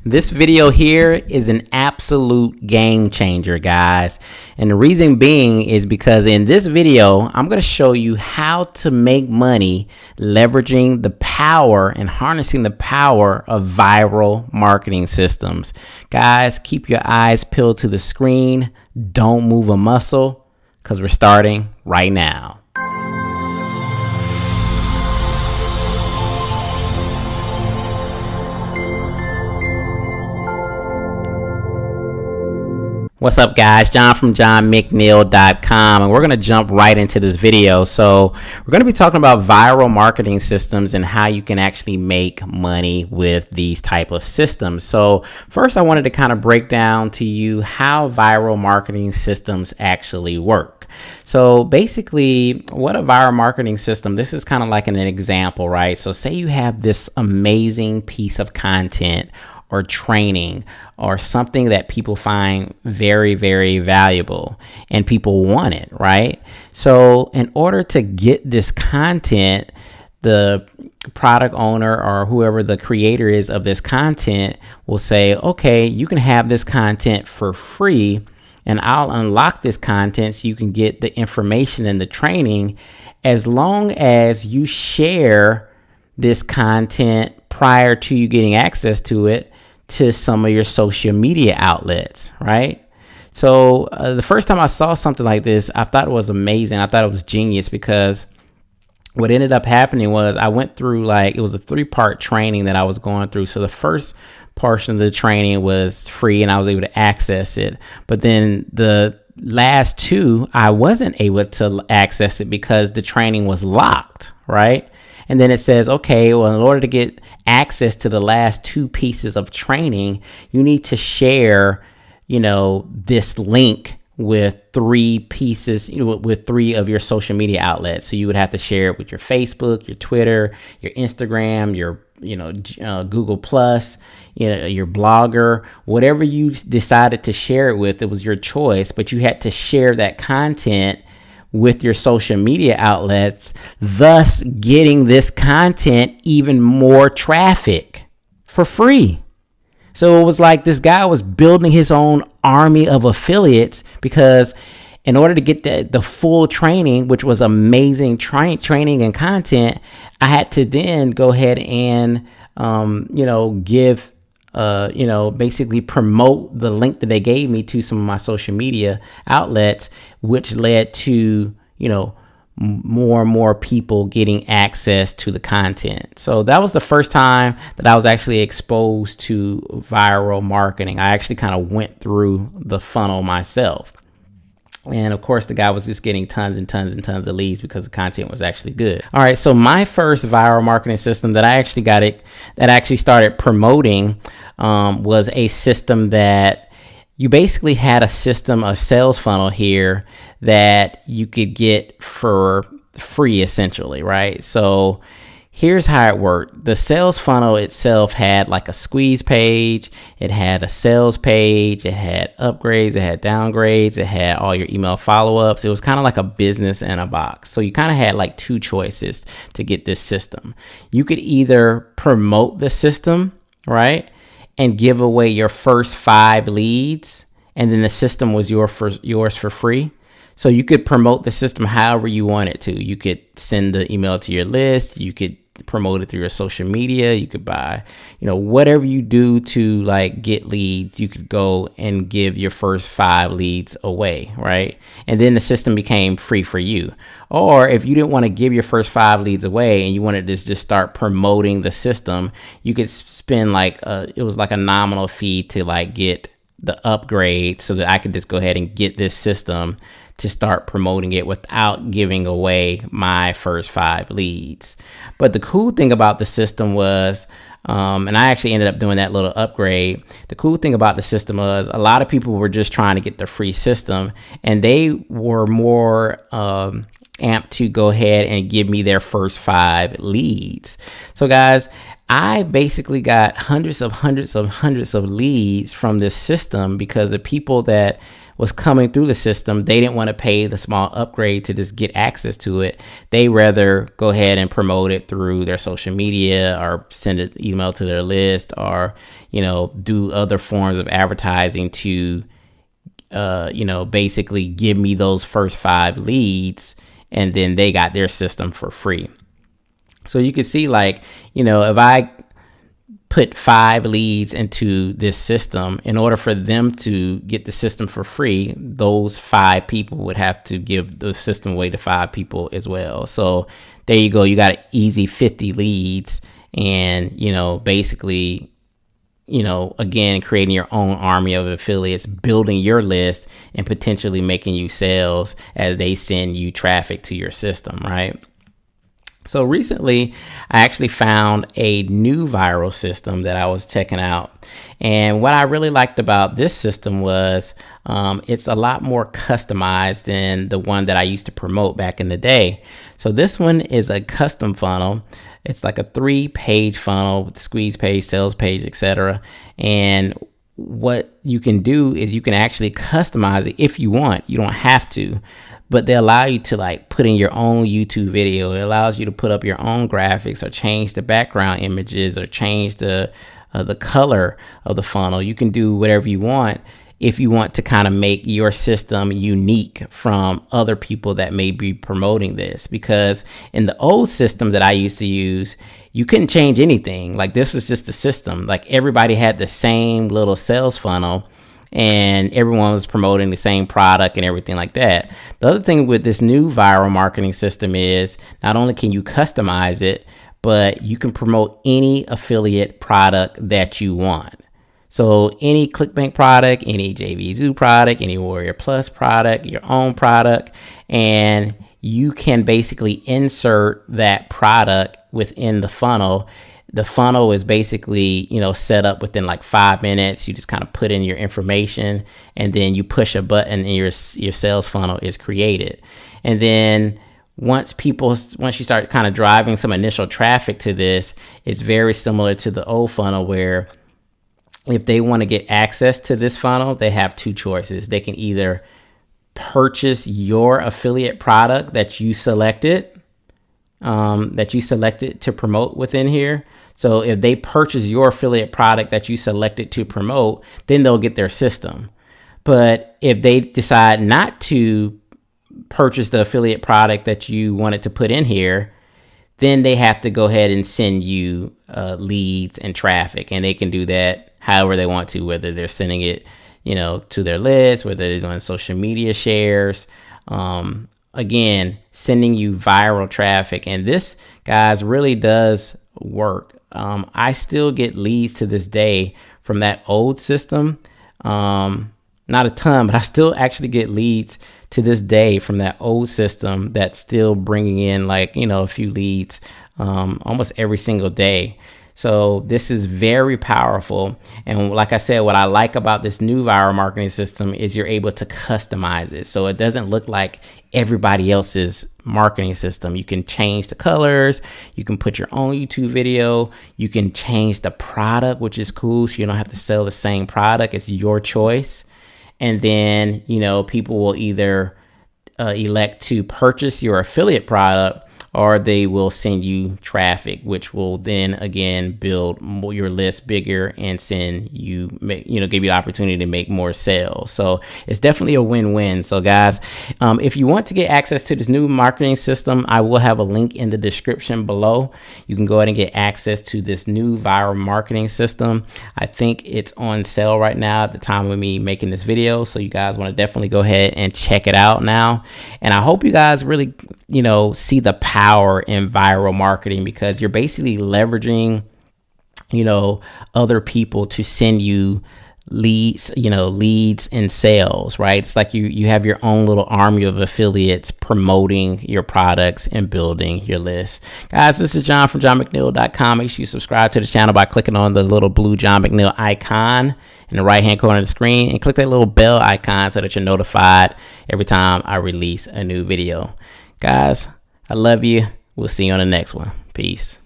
This video here is an absolute game changer, guys. And the reason being is because in this video, I'm going to show you how to make money leveraging the power and harnessing the power of viral marketing systems. Guys, keep your eyes peeled to the screen. Don't move a muscle because we're starting right now. What's up, guys? John from johnmcneil.com, and we're going to jump right into this video. So we're going to be talking about viral marketing systems and how you can actually make money with these type of systems. So first, I wanted to kind of break down to you how viral marketing systems actually work. So basically, what a viral marketing system, this is kind of like an example, right? So say you have this amazing piece of content or training or something that people find very, very valuable and people want it, right? So in order to get this content, the product owner or whoever the creator is of this content will say, okay, you can have this content for free and I'll unlock this content so you can get the information and the training as long as you share this content prior to you getting access to it to some of your social media outlets, right? So the first time I saw something like this, I thought it was amazing. I thought it was genius because what ended up happening was I went through it was a 3-part training that I was going through. So the first portion of the training was free and I was able to access it. But then the last 2, I wasn't able to access it because the training was locked, right? And then it says, okay, well, in order to get access to the last 2 pieces of training, you need to share, this link with 3 pieces, with 3 of your social media outlets. So you would have to share it with your Facebook, your Twitter, your Instagram, your, Google Plus, your Blogger, whatever you decided to share it with, it was your choice, but you had to share that content with your social media outlets, thus getting this content even more traffic for free. So it was like this guy was building his own army of affiliates because in order to get the full training, which was amazing training and content, I had to then go ahead and, give basically promote the link that they gave me to some of my social media outlets, which led to, more and more people getting access to the content. So that was the first time that I was actually exposed to viral marketing. I actually kind of went through the funnel myself. And of course, the guy was just getting tons and tons and tons of leads because the content was actually good. All right. So my first viral marketing system that I actually started promoting was a system that you basically had a sales funnel here that you could get for free, essentially, right? So here's how it worked. The sales funnel itself had like a squeeze page. It had a sales page. It had upgrades. It had downgrades. It had all your email follow-ups. It was kind of like a business in a box. So you kind of had like 2 choices to get this system. You could either promote the system, right, and give away your first 5 leads, and then the system was yours for free. So you could promote the system however you wanted to. You could send the email to your list. You could promote it through your social media. You could buy, whatever you do to get leads, you could go and give your first 5 leads away, right? And then the system became free for you. Or if you didn't want to give your first 5 leads away and you wanted to just start promoting the system, you could spend it was like a nominal fee to get the upgrade so that I could just go ahead and get this system to start promoting it without giving away my first 5 leads. But the cool thing about the system was, and I actually ended up doing that little upgrade. The cool thing about the system was a lot of people were just trying to get the free system and they were more amped to go ahead and give me their first 5 leads. So guys, I basically got hundreds of leads from this system because the people that was coming through the system, they didn't want to pay the small upgrade to just get access to it. They rather go ahead and promote it through their social media or send an email to their list, or, you know, do other forms of advertising to, you know, basically give me those first 5 leads, and then they got their system for free. So you can see, like, you know, if I put 5 leads into this system, in order for them to get the system for free, those 5 people would have to give the system away to 5 people as well. So there you go. You got an easy 50 leads, and, you know, basically, you know, again, creating your own army of affiliates, building your list, and potentially making you sales as they send you traffic to your system, right? So recently, I actually found a new viral system that I was checking out. And what I really liked about this system was it's a lot more customized than the one that I used to promote back in the day. So this one is a custom funnel. It's like a 3-page funnel with the squeeze page, sales page, etc. And what you can do is you can actually customize it if you want. You don't have to, but they allow you to, like, put in your own YouTube video. It allows you to put up your own graphics, or change the background images, or change the color of the funnel. You can do whatever you want if you want to kind of make your system unique from other people that may be promoting this. Because in the old system that I used to use, you couldn't change anything. Like, this was just the system. Like, everybody had the same little sales funnel, and everyone was promoting the same product and everything like that. The other thing with this new viral marketing system is not only can you customize it, but you can promote any affiliate product that you want. So any ClickBank product, any JVZoo product, any Warrior Plus product, your own product, and you can basically insert that product within the funnel. The funnel is basically, you know, set up within like 5 minutes. You just kind of put in your information, and then you push a button, and your sales funnel is created. And then once you start kind of driving some initial traffic to this, it's very similar to the old funnel, where if they want to get access to this funnel, they have 2 choices. They can either purchase your affiliate product that you selected, to promote within here. So if they purchase your affiliate product that you selected to promote, then they'll get their system. But if they decide not to purchase the affiliate product that you wanted to put in here, then they have to go ahead and send you leads and traffic. And they can do that however they want to, whether they're sending it, you know, to their list, whether they're doing social media shares, again, sending you viral traffic. And this, guys, really does work. I still get leads to this day from that old system. Not a ton, but I still actually get leads to this day from that old system that's still bringing in, like, you know, a few leads almost every single day. So this is very powerful. And like I said, what I like about this new viral marketing system is you're able to customize it. So it doesn't look like everybody else's marketing system. You can change the colors. You can put your own YouTube video. You can change the product, which is cool. So you don't have to sell the same product. It's your choice. And then, you know, people will either elect to purchase your affiliate product, or they will send you traffic, which will then again build your list bigger and send you, give you the opportunity to make more sales. So it's definitely a win-win. So guys, if you want to get access to this new marketing system, I will have a link in the description below. You can go ahead and get access to this new viral marketing system. I think it's on sale right now at the time of me making this video. So you guys want to definitely go ahead and check it out now. And I hope you guys really, see the power in viral marketing, because you're basically leveraging, other people to send you leads, leads and sales, right? It's like you have your own little army of affiliates promoting your products and building your list. Guys, this is John from johnmcneil.com. Make sure you subscribe to the channel by clicking on the little blue John McNeil icon in the right hand corner of the screen, and click that little bell icon so that you're notified every time I release a new video. Guys, I love you. We'll see you on the next one. Peace.